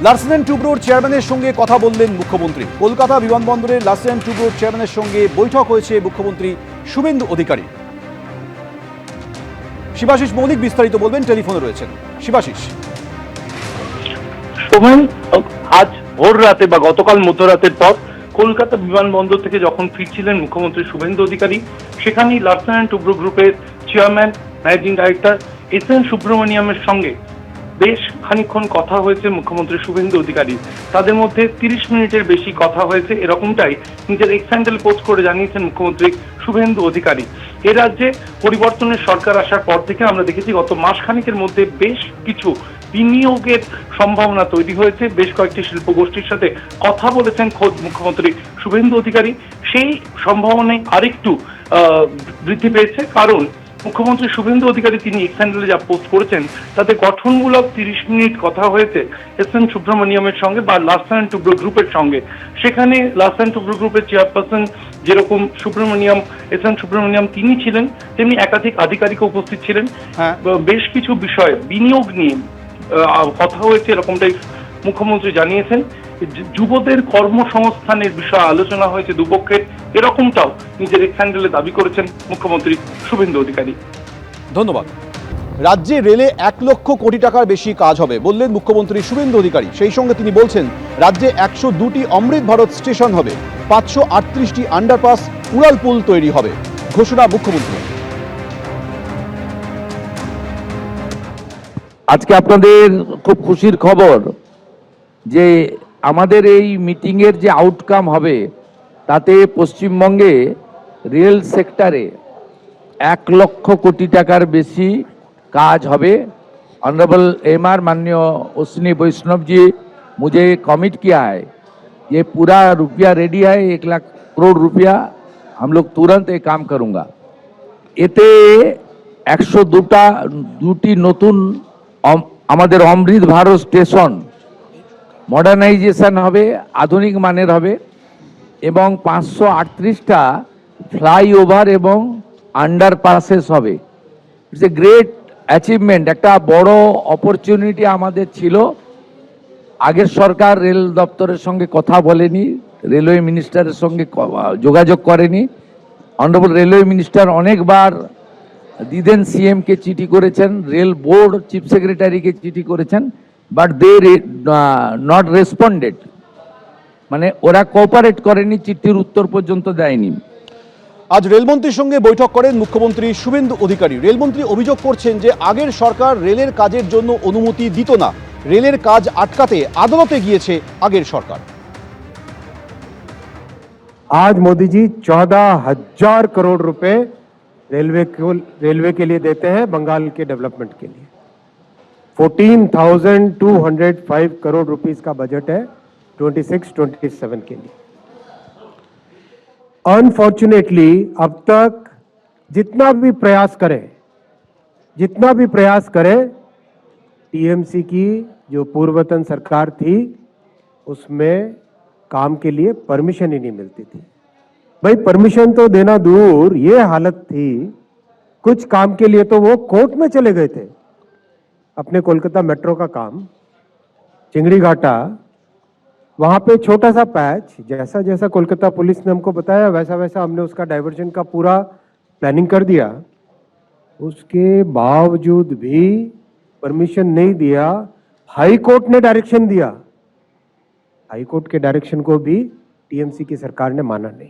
Larsen and টুব্রোর চেয়ারম্যানের সঙ্গে কথা বললেন মুখ্যমন্ত্রী। কলকাতা বিমানবন্দরে লারসেন অ্যান্ড টুব্রোর চেয়ারম্যানের সঙ্গে বৈঠক হয়েছে মুখ্যমন্ত্রী শুভেন্দু অধিকারী। শিবাশিস মৌলিক বিস্তারিত বলবেন, টেলিফোনে রয়েছেন শিবাশিস। সোমেন, আজ ভোর রাতে বা গতকাল মধ্যরাতের পর কলকাতা বিমানবন্দর থেকে যখন ফিরছিলেন মুখ্যমন্ত্রী শুভেন্দু অধিকারী, সেখানেই লারসেন অ্যান্ড টুব্রো গ্রুপের চেয়ারম্যান ম্যানেজিং ডাইরেক্টর এস.এন. সুব্রমণিয়ামের সঙ্গে বেশ খানিকক্ষণ কথা হয়েছে মুখ্যমন্ত্রী শুভেন্দু অধিকারী। তাদের মধ্যে 30 মিনিটের বেশি কথা হয়েছে, এরকমটাই নিজের এক্স হ্যান্ডেল পোস্ট করে জানিয়েছেন মুখ্যমন্ত্রী শুভেন্দু অধিকারী। এ রাজ্যে পরিবর্তনের সরকার আসার পর থেকে আমরা দেখেছি গত মাসখানেকের মধ্যে বেশ কিছু বিনিয়োগের সম্ভাবনা তৈরি হয়েছে। বেশ কয়েকটি শিল্প গোষ্ঠীর সাথে কথা বলেছেন খোদ মুখ্যমন্ত্রী শুভেন্দু অধিকারী। সেই সম্ভাবনায় আরেকটু বৃদ্ধি পেয়েছে, কারণ মুখ্যমন্ত্রী শুভেন্দু অধিকারী তিনি এক্স হ্যান্ডেলে যা পোস্ট করেছেন তাতে গঠনমূলক 30 মিনিট কথা হয়েছে এস.এন. সুব্রমণিয়ামের সঙ্গে বা লারসেন অ্যান্ড টুব্রো গ্রুপের সঙ্গে। সেখানে লারসেন অ্যান্ড টুব্রো গ্রুপের চেয়ারপারসন যেরকম সুব্রমণিয়াম, এস.এন. সুব্রমণিয়াম তিনি ছিলেন, তেমনি একাধিক আধিকারিক উপস্থিত ছিলেন। বেশ কিছু বিষয় বিনিয়োগ নিয়ে কথা হয়েছে, এরকমটাই মুখ্যমন্ত্রী জানিয়েছেন। যুবদের কর্মসংস্থানের বিষয়ে আলোচনা হয়েছে দুপক্ষের, এরকমটাও নিজের এক্স হ্যান্ডেলে দাবি করেছেন মুখ্যমন্ত্রী শুভেন্দু অধিকারী। ধন্যবাদ। রাজ্যে রেলে 1 লক্ষ কোটি টাকার বেশি কাজ হবে বললেন মুখ্যমন্ত্রী শুভেন্দু অধিকারী। সেই সঙ্গে তিনি বলছেন রাজ্যে 102টি অমৃত ভারত স্টেশন হবে, 538টি আন্ডারপাস, উড়াল পুল তৈরি হবে, ঘোষণা মুখ্যমন্ত্রী। আজকে আপনাদের খুব খুশির খবর যে আমাদের এই মিটিংয়ের যে আউটকাম হবে তাতে পশ্চিমবঙ্গে রেল সেক্টরে 1 লক্ষ কোটি টাকার বেশি কাজ হবে। Honourable MR. माननीय अश्विनी वैष्णव जी मुझे कमिट किया है, ये पूरा रुपया रेडी है, 1 लाख करोड़ रुपया हम लोग तुरंत ये काम करूँगा। এতে 102টি নতুন আমাদের অমৃত ভারত স্টেশন মডার্নাইজেশন হবে, আধুনিক মানের হবে, এবং 538টা ফ্লাইওভার এবং আন্ডারপাসেস হবে। ইটস এ গ্রেট অ্যাচিভমেন্ট, একটা বড় অপরচুনিটি আমাদের ছিল। আগের সরকার রেল দপ্তরের সঙ্গে কথা বলেনি, রেলওয়ে মিনিস্টারের সঙ্গে যোগাযোগ করেনি। অনারেবল রেলওয়ে মিনিস্টার অনেকবার দিদেন সিএমকে চিঠি করেছেন, রেল বোর্ড চিফ সেক্রেটারিকে চিঠি করেছেন, বাট দে নট রেসপন্ডেড, মানে ওরা কোঅপারেট করেনি, চিঠির উত্তর পর্যন্ত দেয়নি। আজ রেলমন্ত্রীর সঙ্গে বৈঠক করেন মুখ্যমন্ত্রী শুভেন্দু অধিকারী। রেলমন্ত্রী অভিযোগ করছেন যে আগের সরকার রেলের কাজের জন্য অনুমতি দিত না, রেলের কাজ আটকাতে আদালতে গিয়েছে আগের সরকার। आज मोदी जी 14,000 करोड़ रुपए रेलवे के लिए देते हैं, बंगाल के डेवलपमेंट के लिए 14,205 करोड़ रुपीस का बजट है 26-27 के लिए। अनफॉर्चुनेटली अब तक जितना भी प्रयास करें टीएमसी की जो पूर्वतन सरकार थी उसमें काम के लिए परमिशन ही नहीं मिलती थी। भाई परमिशन तो देना दूर, ये हालत थी कुछ काम के लिए तो वो कोर्ट में चले गए थे। अपने कोलकाता मेट्रो का काम चिंगड़ी घाटा, वहां पे छोटा सा पैच, जैसा जैसा कोलकाता पुलिस ने हमको बताया वैसा वैसा हमने उसका डाइवर्जन का पूरा प्लानिंग कर दिया। उसके बावजूद भी परमिशन नहीं दिया। हाई कोर्ट ने डायरेक्शन दिया, हाई कोर्ट के डायरेक्शन को भी टीएमसी की सरकार ने माना नहीं।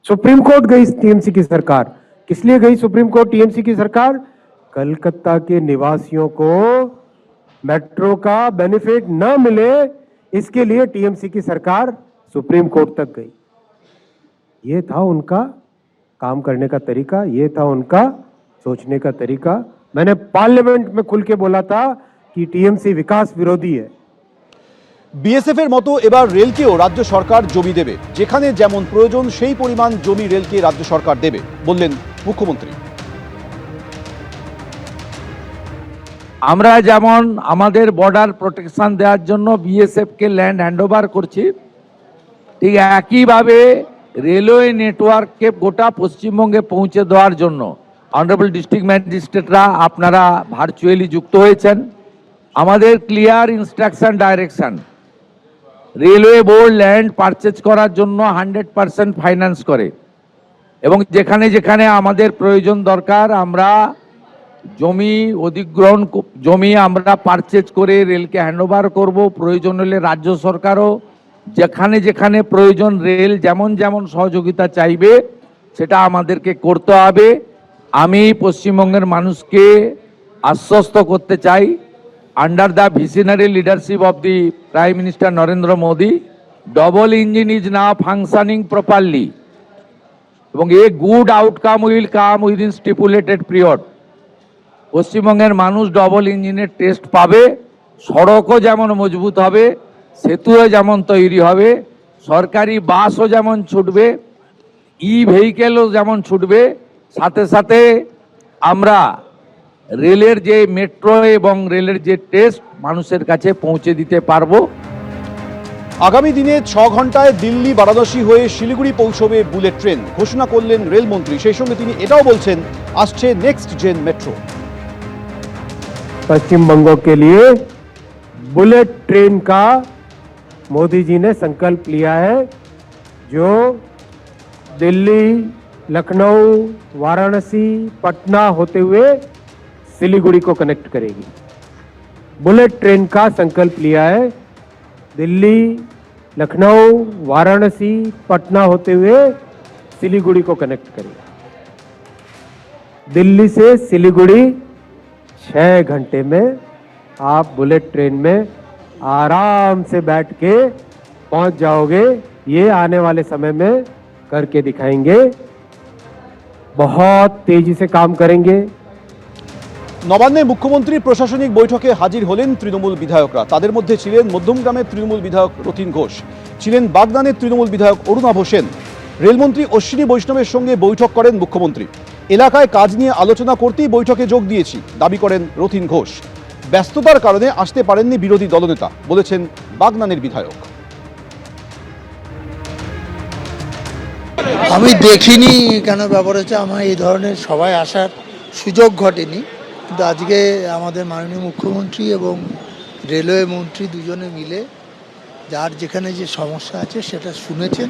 सुप्रीम कोर्ट गई टीएमसी की सरकार। किस लिए गई सुप्रीम कोर्ट टीएमसी की सरकार? कलकत्ता के निवासियों को मेट्रो का बेनिफिट न मिले, इसके लिए टीएमसी की सरकार सुप्रीम कोर्ट तक गई। ये था उनका काम करने का तरीका, ये था उनका सोचने का तरीका। मैंने पार्लियामेंट में खुल के बोला था कि टीएमसी विकास विरोधी है। বিএসএফ এর মতো এবার রেলকেও রাজ্য সরকার জমি দেবে, যেখানে যেমন প্রয়োজন সেই পরিমাণ জমি রেলকে রাজ্য সরকার দেবে বললেন মুখ্যমন্ত্রী। আমরা যেমন আমাদের বর্ডার প্রোটেকশন দেওয়ার জন্য বিএসএফ কে ল্যান্ড হ্যান্ডওভার করছি, ঠিক একইভাবে রেলওয়ে নেটওয়ার্ককে গোটা পশ্চিমবঙ্গে পৌঁছে দেওয়ার জন্য অনারেবল ডিস্ট্রিক্ট ম্যাজিস্ট্রেটরা আপনারা ভার্চুয়ালি যুক্ত হয়েছেন। আমাদের clear instruction direction, railway board land purchase করার জন্য 100% ফাইন্যান্স করে, এবং যেখানে যেখানে আমাদের প্রয়োজন দরকার আমরা জমি অধিগ্রহণ জমি আমরা পারচেজ করে রেলকে হ্যান্ডওভার করব। প্রয়োজন হলে রাজ্য সরকারও যেখানে যেখানে প্রয়োজন রেল যেমন যেমন সহযোগিতা চাইবে সেটা আমাদেরকে করতে হবে। আমি পশ্চিমবঙ্গের মানুষকে আশ্বস্ত করতে চাই, under the visionary leadership of the prime minister Narendra Modi, double engine is now functioning properly এবং a good outcome will come within stipulated period. পশ্চিমবঙ্গের মানুষ ডবল ইঞ্জিনের টেস্ট পাবে, সড়কও যেমন মজবুত হবে, সেতুও যেমন তৈরি হবে, সরকারি বাসও যেমন ছুটবে, ভেহিকেলও যেমন ছুটবে, সাথে সাথে আমরা রেলের যে মেট্রো এবং রেলের যে টেস্ট মানুষের কাছে পৌঁছে দিতে পারবো। আগামী দিনে 6 ঘন্টায় দিল্লি বারাণসী হয়ে শিলিগুড়ি পৌঁছবে বুলেট ট্রেন, ঘোষণা করলেন রেলমন্ত্রী। সেই সঙ্গে তিনি এটাও বলছেন আসছে নেক্সট জেন মেট্রো। पश्चिम बंगों के लिए बुलेट ट्रेन का मोदी जी ने संकल्प लिया है, जो दिल्ली, लखनऊ, वाराणसी, पटना होते हुए सिलीगुड़ी को कनेक्ट करेगी। बुलेट ट्रेन का संकल्प लिया है, दिल्ली, लखनऊ, वाराणसी, पटना होते हुए सिलीगुड़ी को कनेक्ट करेगी। दिल्ली से सिलीगुड़ी 6 घंटे में आप बुलेट ट्रेन में आराम से बैठ के पहुंच जाओगे। ये आने वाले समय में करके दिखाएंगे, बहुत तेजी से काम करेंगे। নবান্নে মুখ্যমন্ত্রীর প্রশাসনিক বৈঠকে হাজির হলেন তৃণমূল বিধায়করা। তাদের মধ্যে ছিলেন মধ্যমগ্রামের তৃণমূল বিধায়ক রতিন ঘোষ, ছিলেন বাগদানের তৃণমূল বিধায়ক অরুণাভ সেন। রেলমন্ত্রী অশ্বিনী বৈষ্ণবের সঙ্গে বৈঠক করেন মুখ্যমন্ত্রী। এলাকায় কাজ নিয়ে আলোচনা করতেই বৈঠকে যোগ দিয়েছি দাবি করেন রতিন ঘোষ। ব্যস্ততার কারণে আসতে পারেননি বিরোধী দলনেতা, বলেছেন বাগনানের বিধায়ক। আমি দেখিনি কেন ব্যাপার হচ্ছে, আমার এই ধরনের সভায় আসার সুযোগ ঘটেনি, কিন্তু আজকে আমাদের মাননীয় মুখ্যমন্ত্রী এবং রেলওয়ে মন্ত্রী দুজনে মিলে যার যেখানে যে সমস্যা আছে সেটা শুনেছেন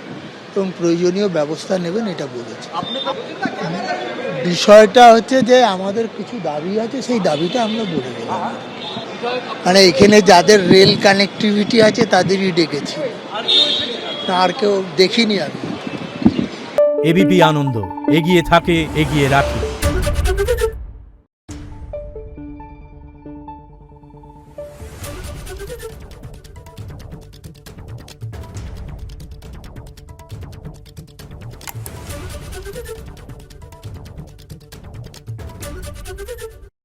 এবং প্রয়োজনীয় ব্যবস্থা নেবেন এটা বলেছে। বিষয়টা হচ্ছে যে আমাদের কিছু দাবি আছে, সেই দাবিটা আমরা বলে দিলাম। মানে এখানে যাদের রেল কানেক্টিভিটি আছে তাদেরই ডেকেছি, আর কেউ দেখিনি আমি। এবিপি আনন্দ, এগিয়ে থাকে, এগিয়ে রাখে।